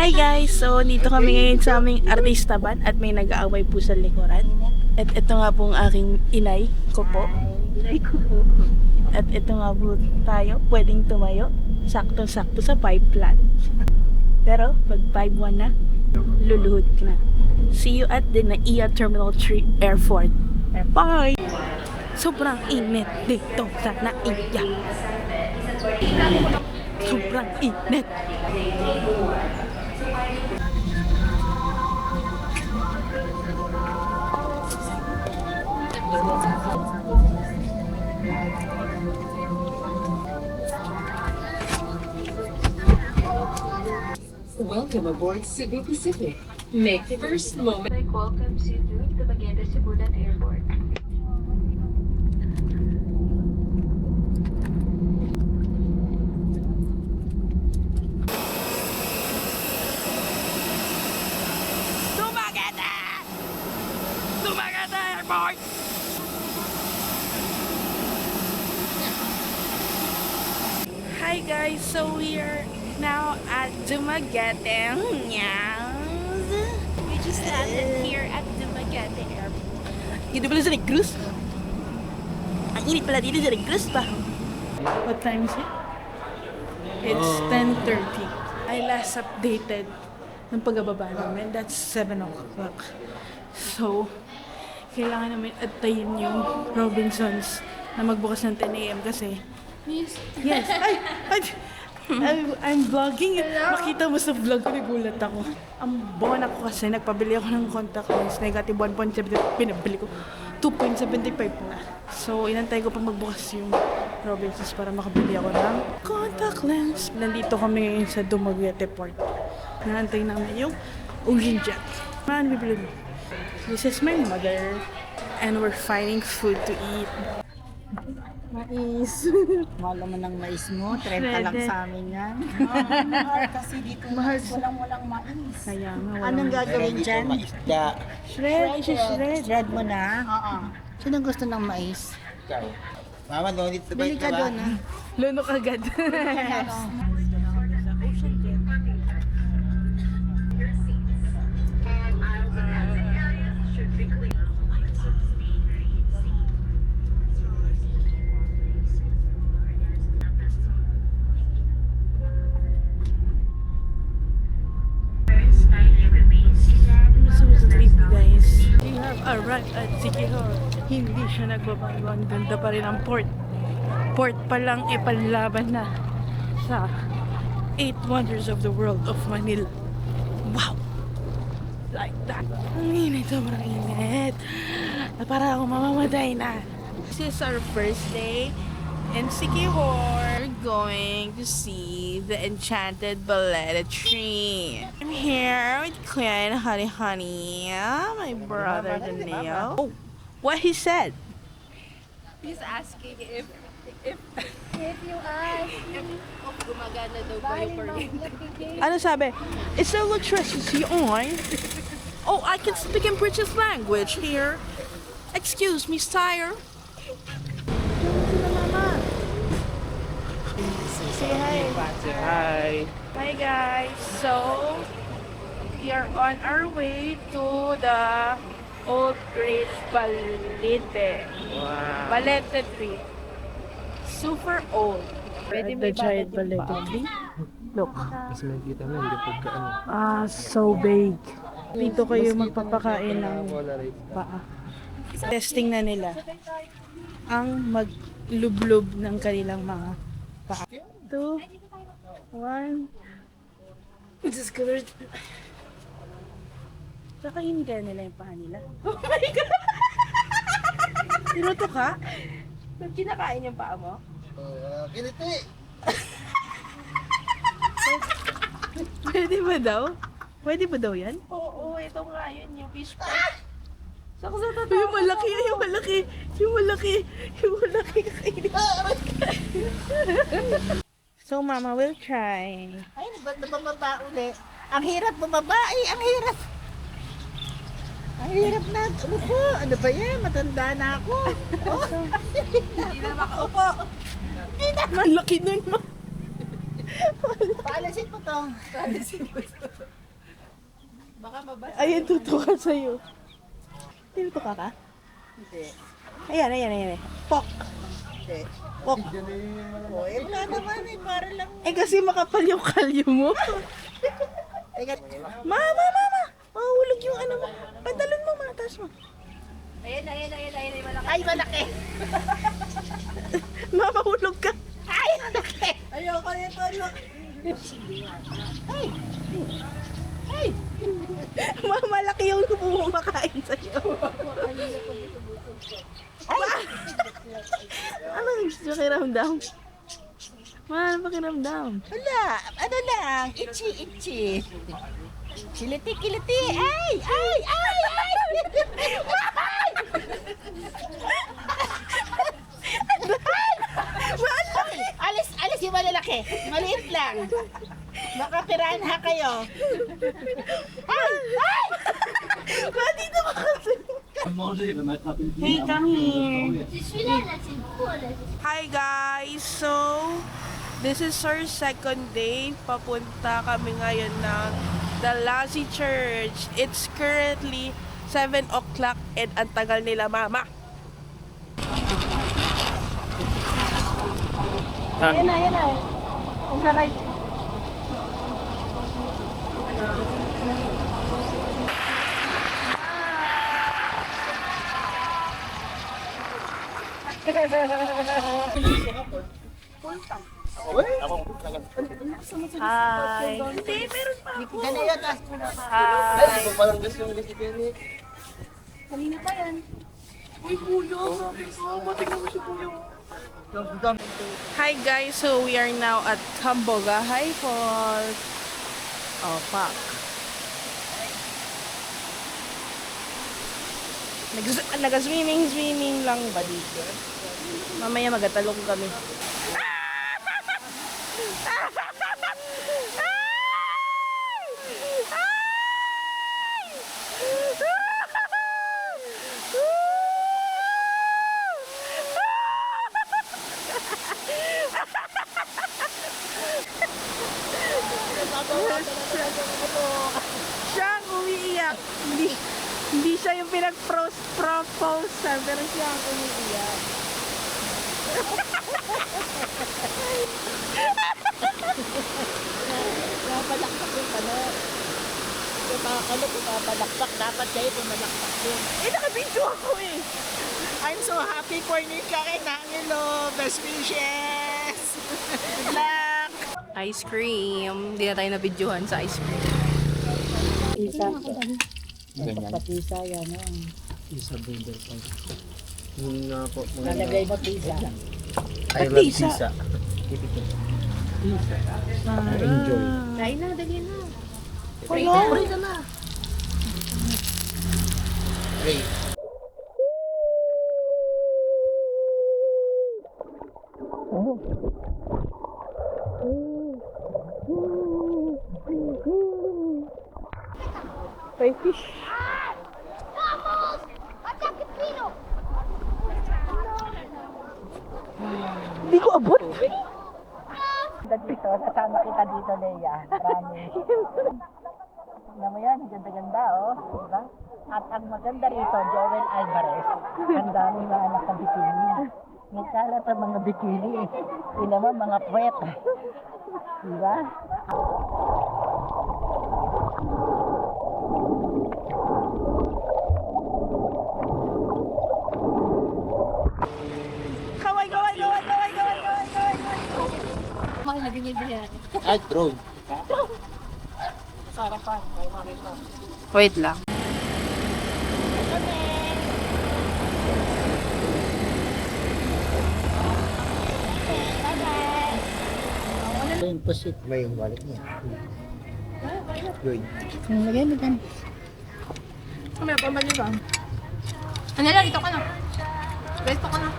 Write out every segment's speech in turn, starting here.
Hi guys! So, dito kami ngayon sa aming artista ban at may nag-aaway po sa likuran. At ito nga po ang aking inay ko po. At ito nga po tayo, pwedeng tumayo. Sakto-sakto sa 5 flat. Pero, pag 5-1 na, luluhod ka na. See you at the NAIA Terminal 3 Airport. Bye! Sobrang init dito sa NAIA. Sobrang init. Welcome aboard Cebu Pacific. Make the first moment. Welcome Cebu to Magenta Cebulan Airport. Dumagat Airport! Hi guys, so we are now at Dumaguete. We just landed here at Dumaguete Airport. Dito pala sa Negros. Ang init pala dito sa Negros pa. What time is it? It's 10:30. I last updated ng pagbababa namin. That's 7 o'clock. So, kailangan namin atayin yung Robinsons na magbukas ng 10 a.m. kasi yes. I'm vlogging. Makita mo sa vlog ko, nagulat ako. Ang bon ako kasi nagpabili ako ng contact lens. Negative 1.7. Pinabili ko 2.75 na. So, inantay ko pa magbukas yung Robinsons para makabili ako ng contact lens. Nandito kami ngayon sa Dumaguete Port. Nantay namin yung Ocean Jet. Man, bibili mo. This is my mother. And we're finding food to eat. Mais. Mahal naman ng mais mo. 30 lang sa amin yan. Mahal kasi dito. Mahal. Walang mais. Kaya nga, wala. Anong gagawin dyan? Shred. Shred mo na? Oo. Sinong gusto ng mais? Mama, doon dito ba Bili ka doon ha? Lunok agad. So sleepy guys. We have arrived at Siquijor. Hindi siya nagbabago. Ang ganda pa rin ang port. Port pa lang panlaban na sa 8 wonders of the world of Manila. Wow! Like that. Ang init, sobrang init. Para ako mamamatay na. This is our first day in Siquijor. We're going to see the enchanted baleta tree. I'm here with Kuya and Honey, my brother Daniel. Oh, what he said? He's asking if you ask if gumagana daw ba yung kuryente. Ano sabi? It's electricity on. Oh, I can speak in British language here. Excuse me, sire. Say hi. Hi. Hi guys. So, we are on our way to the Old Great Balete. Wow. Balete tree. Super old. The giant balete tree. Look. Mas nakikita mo, hindi pagka ano. Ah, so big. Dito kayo magpapakain ng paa. Testing na nila ang maglublob ng kanilang mga paa. 2, 1. Just covered. Kakainin kaya nila yung paa nila? Oh my God! Tinuto ka? Kinakain yung paa mo? Kiniti! Pwede ba daw? Pwede ba daw yan? Oo, ito nga yun yung fish pie. Yung malaki, yung malaki, yung malaki, yung malaki kakainin. So mama will try. Ay, ba't bumaba uli? Ang hirap bumaba eh, ang hirap. Ang hirap na. Ano po? Ano ba yan? Matanda na ako. Oh. Hindi na makaupo. Malaki nun ma. Paalisin mo to. Paalisin mo to. Baka mabasa. Ayun, tutuka sa'yo. Tinutuka ka? Hindi. Ayan. Pok. Hindi. Pok. Oh, eh, wala naman eh. Para lang. Eh, kasi makapal yung kalyo mo. Teka. Mama! Mahulog yung ano mo. Pantalon mo, matas mo. Ayan, malaki. Ay, malaki. Mama, hulog ka. Ay, malaki. Ayoko nito, ano. Mama, malaki yung kumakain sa'yo. Ano yung pakiramdam? Ano pakiramdam? Wala. Ano lang. Itchy. Kiliti. Ay! Alis yung malalaki. Maliit lang. Baka piranha kayo. Ba't dito ka kasi? Hey, come here. Hi guys! So, this is our second day. Papunta kami ngayon ng The Lassie Church. It's currently 7 o'clock and ang tagal nila, mama. Ayan na. Ang saray. Hi. Hindi, meron pa. Ganun yun. Ay, parang gusto yung gusto ni Kanina pa yan. Hi guys, so we are now at Camboga High Falls. Oh, fuck. Nag-swimming lang ba dito? Mamaya magatalong kami. Siya ang umiiyak. Hindi siya yung pinag-propose, pero siya ang umiiyak. Napalakpak yung ano. Yung mga kalo kung napalakpak, dapat kayo pumalakpak din. Eh, nakabidyo ako eh. I'm so happy for Nika and Angelo. Best wishes! Good luck! Ice cream. Hindi na tayo nabidyohan sa ice cream. Ganyan. Patisa yan. Isa burger pa. Yung nga po. Lalagay mo pizza. I love pizza. Enjoy. Kain na, dali na. Pray ka na. Pray. May fish. Hindi ko abot. Dito, nasama kita dito, Leia. Promise. Tignan mo yan, ganda-ganda, oh. Diba? At ang maganda rito, Joel Alvarez. Ang daming mga anak ng bikini. May kalat ang mga bikini. Yun naman, mga puwet. Diba? Kaway. Mahal na binibigyan. Ay, drone. Sarapan. Wait lang. Ito yung pasit. May wallet niya. Good. Lagay mo dyan. May pambali ba? Ano lang, ito ka na. Resto ka na.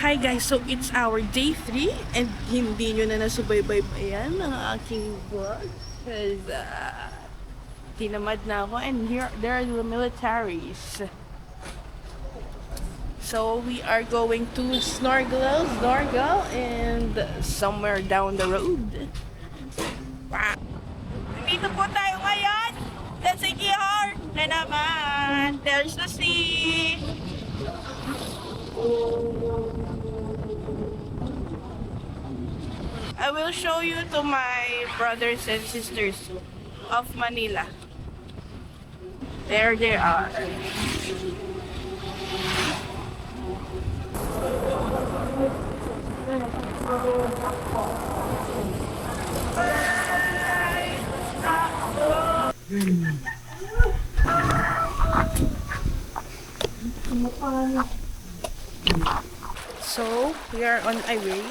Hi guys, so it's our day 3 and hindi nyo na nasubaybay pa yan ang aking vlog because tinamad na ako and here there are the militaries. So we are going to snorkel and somewhere down the road. Wow. Nandito po tayo ngayon sa Siquijor na naman. There's the sea. I will show you to my brothers and sisters of Manila. There they are. So, we are on our way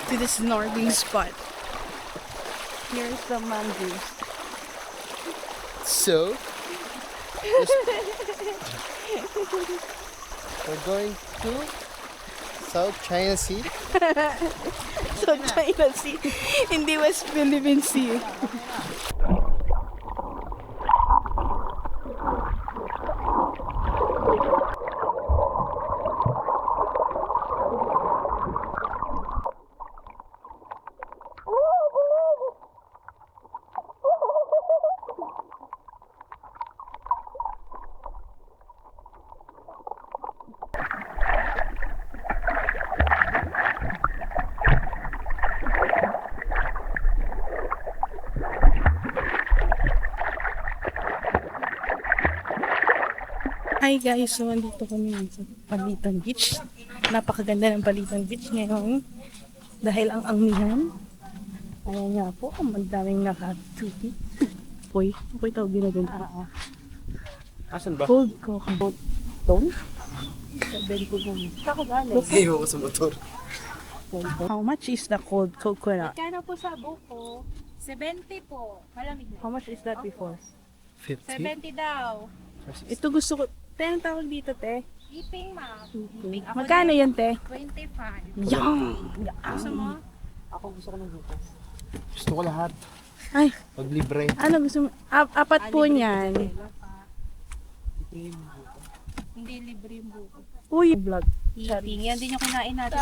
to this snorkeling spot. Here's the mangroves. So, we're going to South China Sea. So, China Sea, hindi West Philippine Sea. Hi guys, so andito kami sa Palitan Beach. Napakaganda ng Palitan Beach ngayon dahil ang amihan. Ayan nga po, ang daming nakatuti. Uy, ako'y tawag din na dun. Asan ba? Cold coconut stone? Sabihin ko kung saan ko galing. Iwan ko sa motor. How much is the cold coconut? Kano po sa buko? 70 po. Malamig na. How much is that before? 50? 70 daw. Ito gusto ko. Te, anong tawag dito, te? Iping, ma'am. Magkano yan, te? 25. Yang! Gusto mo? Gusto ko lahat. Ay, Pag libre. ano gusto mo? Apat po niyan. Hindi libre yung buko. Uy, vlog. Iping. Yan din yung kinain natin.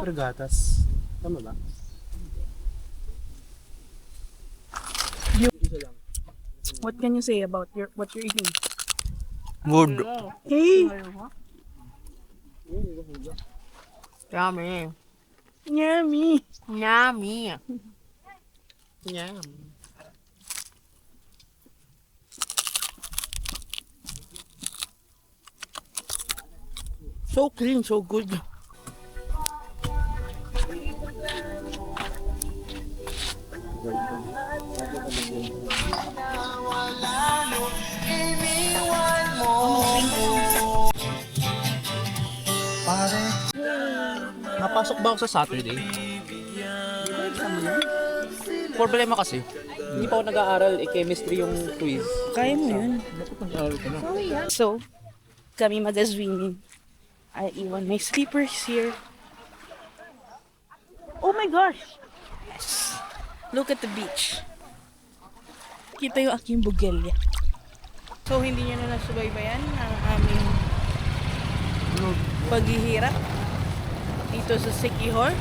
Pero gatas. Tama ba? What can you say about what you're eating? Good. Hey! Yummy. Yummy! Yummy. Yum. So clean, so good. Pare. Napasok ba ako sa Saturday? Problema kasi, hindi pa ako nag-aaral chemistry yung quiz. Kaya mo yun. Nag-aaral ko na. So, kami mag-swimming. I iwan my slippers here. Oh my gosh! Yes. Look at the beach. Kita yung aking bugelya. So, hindi nyo na nasubaybayan ang aming paghihirap dito sa Siquijor.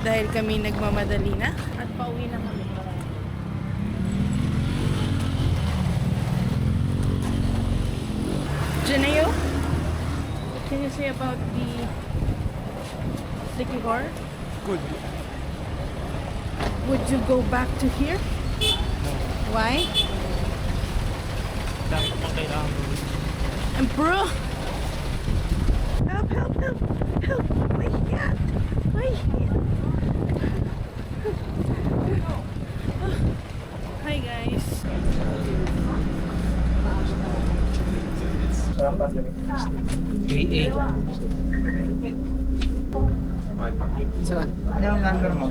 Dahil kami nagmamadali na at pauwi na kami. Janeo, what can you say about the Siquijor? Good. Would you go back to here? Why? Dami ko pang kailangan. And bro! Help, help, help! Help! My God! My God! Hi guys! AA. Saan? Ano ang number mo?